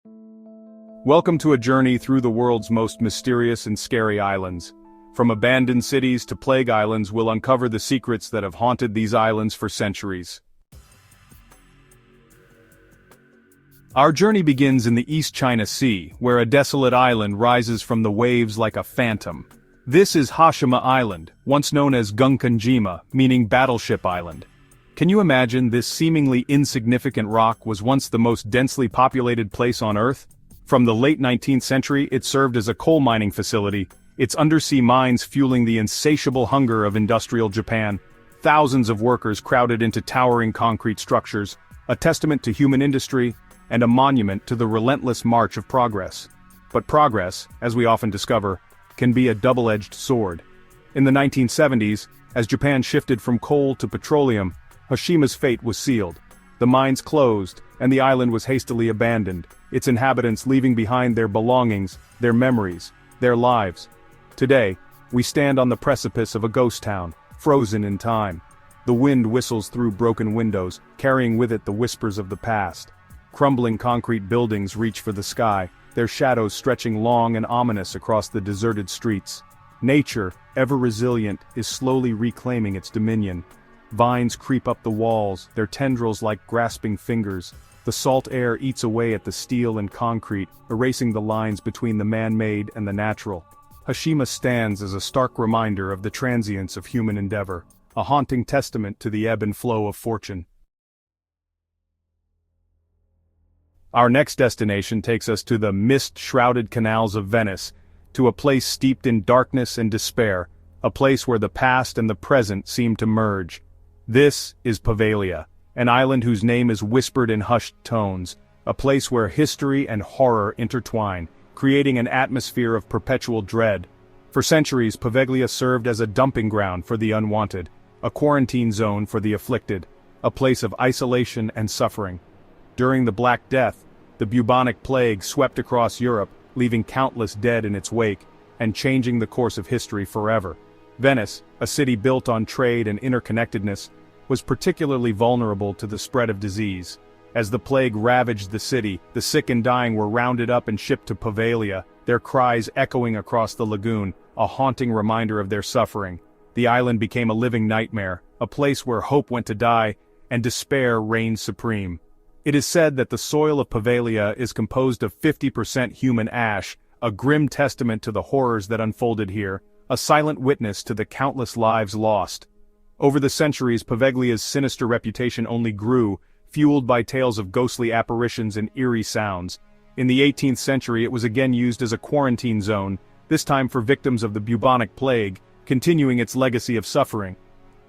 Welcome to a journey through the world's most mysterious and scary islands. From abandoned cities to plague islands, we'll uncover the secrets that have haunted these islands for centuries. Our journey begins in the East China Sea, where a desolate island rises from the waves like a phantom. This is Hashima Island, once known as Gunkanjima, meaning Battleship Island. Can you imagine this seemingly insignificant rock was once the most densely populated place on Earth? From the late 19th century, it served as a coal mining facility, its undersea mines fueling the insatiable hunger of industrial Japan. Thousands of workers crowded into towering concrete structures, a testament to human industry, and a monument to the relentless march of progress. But progress, as we often discover, can be a double-edged sword. In the 1970s, as Japan shifted from coal to petroleum, Hashima's fate was sealed. The mines closed, and the island was hastily abandoned, its inhabitants leaving behind their belongings, their memories, their lives. Today, we stand on the precipice of a ghost town, frozen in time. The wind whistles through broken windows, carrying with it the whispers of the past. Crumbling concrete buildings reach for the sky, their shadows stretching long and ominous across the deserted streets. Nature, ever resilient, is slowly reclaiming its dominion. Vines creep up the walls, their tendrils like grasping fingers. The salt air eats away at the steel and concrete, erasing the lines between the man-made and the natural. Hashima stands as a stark reminder of the transience of human endeavor, a haunting testament to the ebb and flow of fortune. Our next destination takes us to the mist-shrouded canals of Venice, to a place steeped in darkness and despair, a place where the past and the present seem to merge. This is Poveglia, an island whose name is whispered in hushed tones, a place where history and horror intertwine, creating an atmosphere of perpetual dread. For centuries, Poveglia served as a dumping ground for the unwanted, a quarantine zone for the afflicted, a place of isolation and suffering. During the Black Death, the bubonic plague swept across Europe, leaving countless dead in its wake, and changing the course of history forever. Venice, a city built on trade and interconnectedness, was particularly vulnerable to the spread of disease. As the plague ravaged the city, the sick and dying were rounded up and shipped to Poveglia, their cries echoing across the lagoon, a haunting reminder of their suffering. The island became a living nightmare, a place where hope went to die, and despair reigned supreme. It is said that the soil of Poveglia is composed of 50% human ash, a grim testament to the horrors that unfolded here, a silent witness to the countless lives lost. Over the centuries, Poveglia's sinister reputation only grew, fueled by tales of ghostly apparitions and eerie sounds. In the 18th century it was again used as a quarantine zone, this time for victims of the bubonic plague, continuing its legacy of suffering.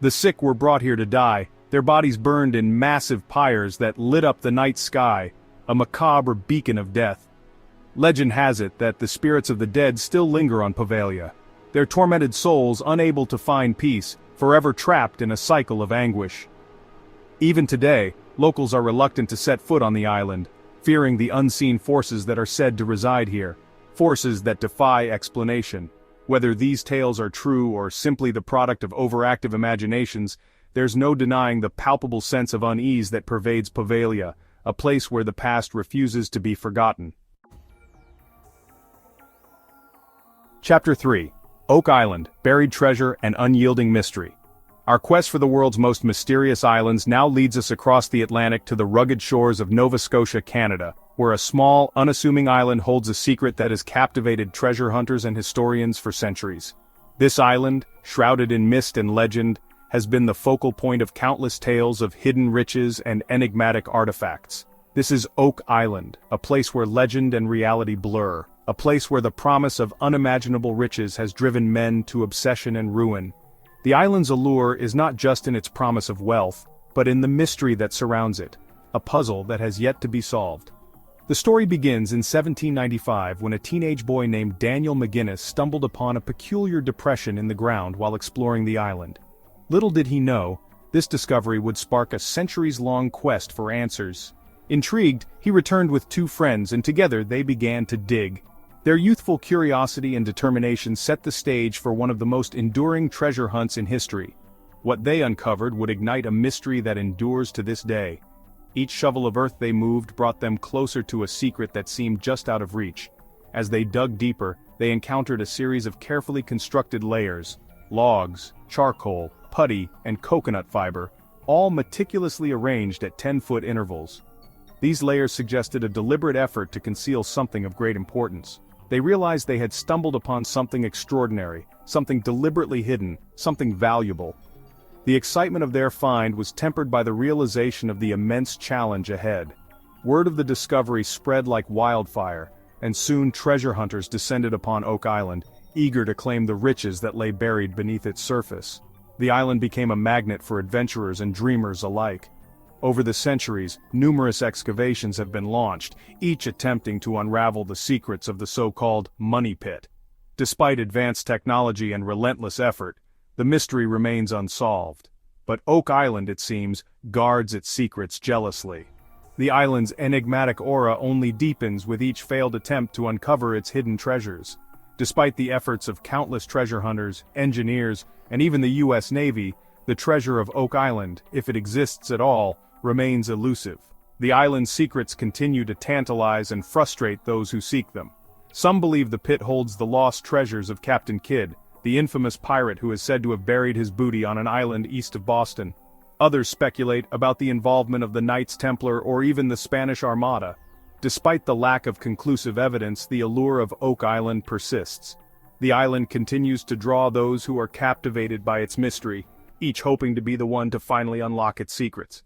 The sick were brought here to die, their bodies burned in massive pyres that lit up the night sky, a macabre beacon of death. Legend has it that the spirits of the dead still linger on Poveglia, their tormented souls unable to find peace, forever trapped in a cycle of anguish. Even today, locals are reluctant to set foot on the island, fearing the unseen forces that are said to reside here, forces that defy explanation. Whether these tales are true or simply the product of overactive imaginations, there's no denying the palpable sense of unease that pervades Poveglia, a place where the past refuses to be forgotten. Chapter 3. Oak Island, Buried Treasure and Unyielding Mystery. Our quest for the world's most mysterious islands now leads us across the Atlantic to the rugged shores of Nova Scotia, Canada, where a small, unassuming island holds a secret that has captivated treasure hunters and historians for centuries. This island, shrouded in mist and legend, has been the focal point of countless tales of hidden riches and enigmatic artifacts. This is Oak Island, a place where legend and reality blur, a place where the promise of unimaginable riches has driven men to obsession and ruin. The island's allure is not just in its promise of wealth, but in the mystery that surrounds it, a puzzle that has yet to be solved. The story begins in 1795 when a teenage boy named Daniel McGinnis stumbled upon a peculiar depression in the ground while exploring the island. Little did he know, this discovery would spark a centuries-long quest for answers. Intrigued, he returned with two friends and together they began to dig. Their youthful curiosity and determination set the stage for one of the most enduring treasure hunts in history. What they uncovered would ignite a mystery that endures to this day. Each shovel of earth they moved brought them closer to a secret that seemed just out of reach. As they dug deeper, they encountered a series of carefully constructed layers: logs, charcoal, putty, and coconut fiber, all meticulously arranged at 10-foot intervals. These layers suggested a deliberate effort to conceal something of great importance. They realized they had stumbled upon something extraordinary, something deliberately hidden, something valuable. The excitement of their find was tempered by the realization of the immense challenge ahead. Word of the discovery spread like wildfire, and soon treasure hunters descended upon Oak Island, eager to claim the riches that lay buried beneath its surface. The island became a magnet for adventurers and dreamers alike. Over the centuries, numerous excavations have been launched, each attempting to unravel the secrets of the so-called money pit. Despite advanced technology and relentless effort, the mystery remains unsolved. But Oak Island, it seems, guards its secrets jealously. The island's enigmatic aura only deepens with each failed attempt to uncover its hidden treasures. Despite the efforts of countless treasure hunters, engineers, and even the U.S. Navy, the treasure of Oak Island, if it exists at all, remains elusive. The island's secrets continue to tantalize and frustrate those who seek them. Some believe the pit holds the lost treasures of Captain Kidd, the infamous pirate who is said to have buried his booty on an island east of Boston. Others speculate about the involvement of the Knights Templar or even the Spanish Armada. Despite the lack of conclusive evidence, the allure of Oak Island persists. The island continues to draw those who are captivated by its mystery, each hoping to be the one to finally unlock its secrets.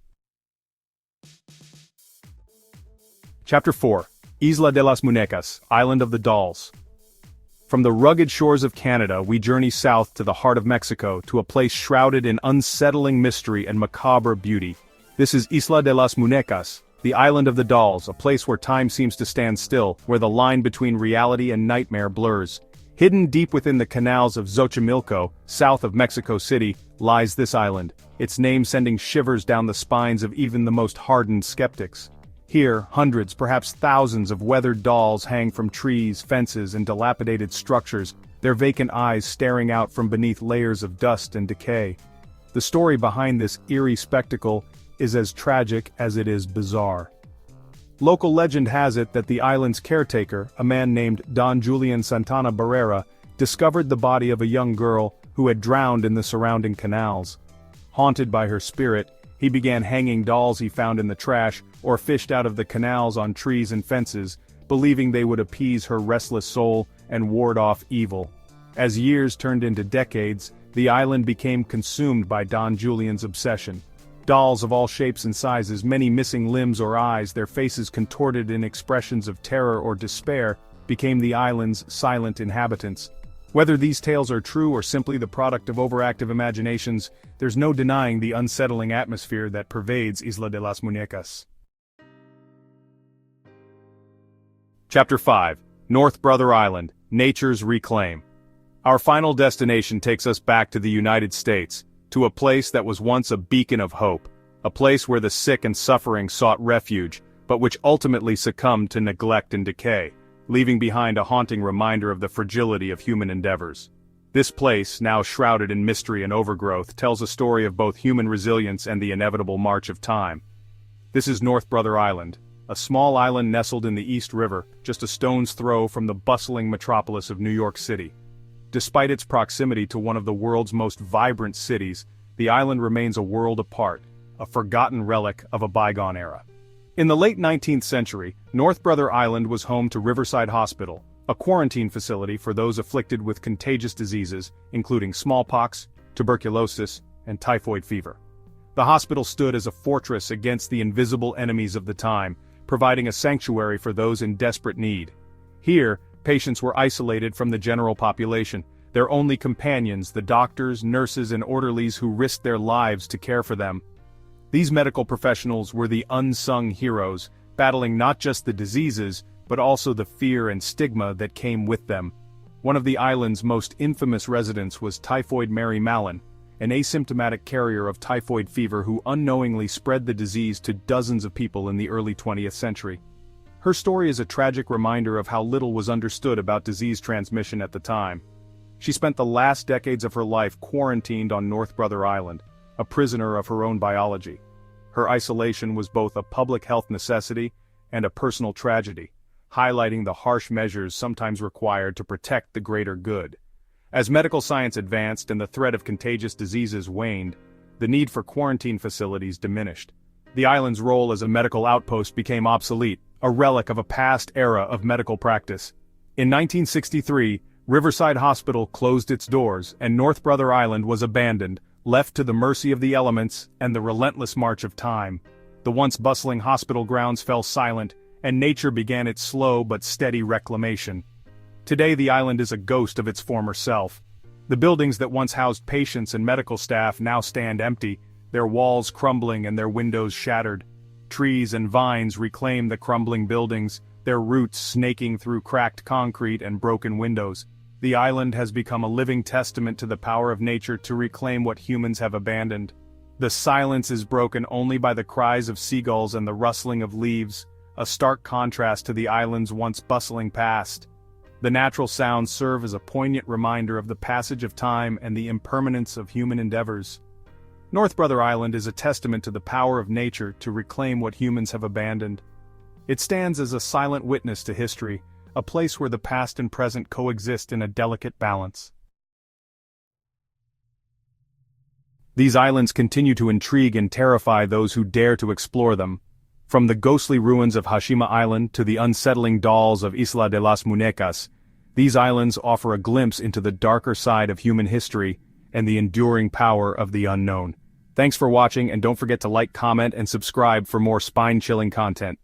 Chapter 4. Isla de las Muñecas, Island of the Dolls. From the rugged shores of Canada we journey south to the heart of Mexico, to a place shrouded in unsettling mystery and macabre beauty. This is Isla de las Muñecas, the Island of the Dolls, a place where time seems to stand still, where the line between reality and nightmare blurs. Hidden deep within the canals of Xochimilco, south of Mexico City, lies this island, its name sending shivers down the spines of even the most hardened skeptics. Here, hundreds, perhaps thousands of weathered dolls hang from trees, fences, and dilapidated structures, their vacant eyes staring out from beneath layers of dust and decay. The story behind this eerie spectacle is as tragic as it is bizarre. Local legend has it that the island's caretaker, a man named Don Julian Santana Barrera, discovered the body of a young girl who had drowned in the surrounding canals. Haunted by her spirit, he began hanging dolls he found in the trash or fished out of the canals on trees and fences, believing they would appease her restless soul and ward off evil. As years turned into decades, the island became consumed by Don Julian's obsession. Dolls of all shapes and sizes, many missing limbs or eyes, their faces contorted in expressions of terror or despair, became the island's silent inhabitants. Whether these tales are true or simply the product of overactive imaginations, there's no denying the unsettling atmosphere that pervades Isla de las Muñecas. Chapter 5. North Brother Island, Nature's Reclaim. Our final destination takes us back to the United States, to a place that was once a beacon of hope, a place where the sick and suffering sought refuge, but which ultimately succumbed to neglect and decay, leaving behind a haunting reminder of the fragility of human endeavors. This place, now shrouded in mystery and overgrowth, tells a story of both human resilience and the inevitable march of time. This is North Brother Island, a small island nestled in the East River, just a stone's throw from the bustling metropolis of New York City. Despite its proximity to one of the world's most vibrant cities, the island remains a world apart, a forgotten relic of a bygone era. In the late 19th century, North Brother Island was home to Riverside Hospital, a quarantine facility for those afflicted with contagious diseases, including smallpox, tuberculosis, and typhoid fever. The hospital stood as a fortress against the invisible enemies of the time, providing a sanctuary for those in desperate need. Here, patients were isolated from the general population, their only companions the doctors, nurses, and orderlies who risked their lives to care for them. These medical professionals were the unsung heroes, battling not just the diseases, but also the fear and stigma that came with them. One of the island's most infamous residents was Typhoid Mary Mallon, an asymptomatic carrier of typhoid fever who unknowingly spread the disease to dozens of people in the early 20th century. Her story is a tragic reminder of how little was understood about disease transmission at the time. She spent the last decades of her life quarantined on North Brother Island, a prisoner of her own biology. her isolation was both a public health necessity and a personal tragedy, highlighting the harsh measures sometimes required to protect the greater good. As medical science advanced and the threat of contagious diseases waned, the need for quarantine facilities diminished. The island's role as a medical outpost became obsolete, a relic of a past era of medical practice. In 1963, Riverside Hospital closed its doors and North Brother Island was abandoned, left to the mercy of the elements and the relentless march of time. The once bustling hospital grounds fell silent, and nature began its slow but steady reclamation. Today the island is a ghost of its former self. The buildings that once housed patients and medical staff now stand empty, their walls crumbling and their windows shattered. Trees and vines reclaim the crumbling buildings, their roots snaking through cracked concrete and broken windows. The island has become a living testament to the power of nature to reclaim what humans have abandoned. The silence is broken only by the cries of seagulls and the rustling of leaves, a stark contrast to the island's once bustling past. The natural sounds serve as a poignant reminder of the passage of time and the impermanence of human endeavors. North Brother Island is a testament to the power of nature to reclaim what humans have abandoned. It stands as a silent witness to history, a place where the past and present coexist in a delicate balance. These islands continue to intrigue and terrify those who dare to explore them. From the ghostly ruins of Hashima Island to the unsettling dolls of Isla de las Muñecas, these islands offer a glimpse into the darker side of human history and the enduring power of the unknown. Thanks for watching, and don't forget to like, comment, and subscribe for more spine-chilling content.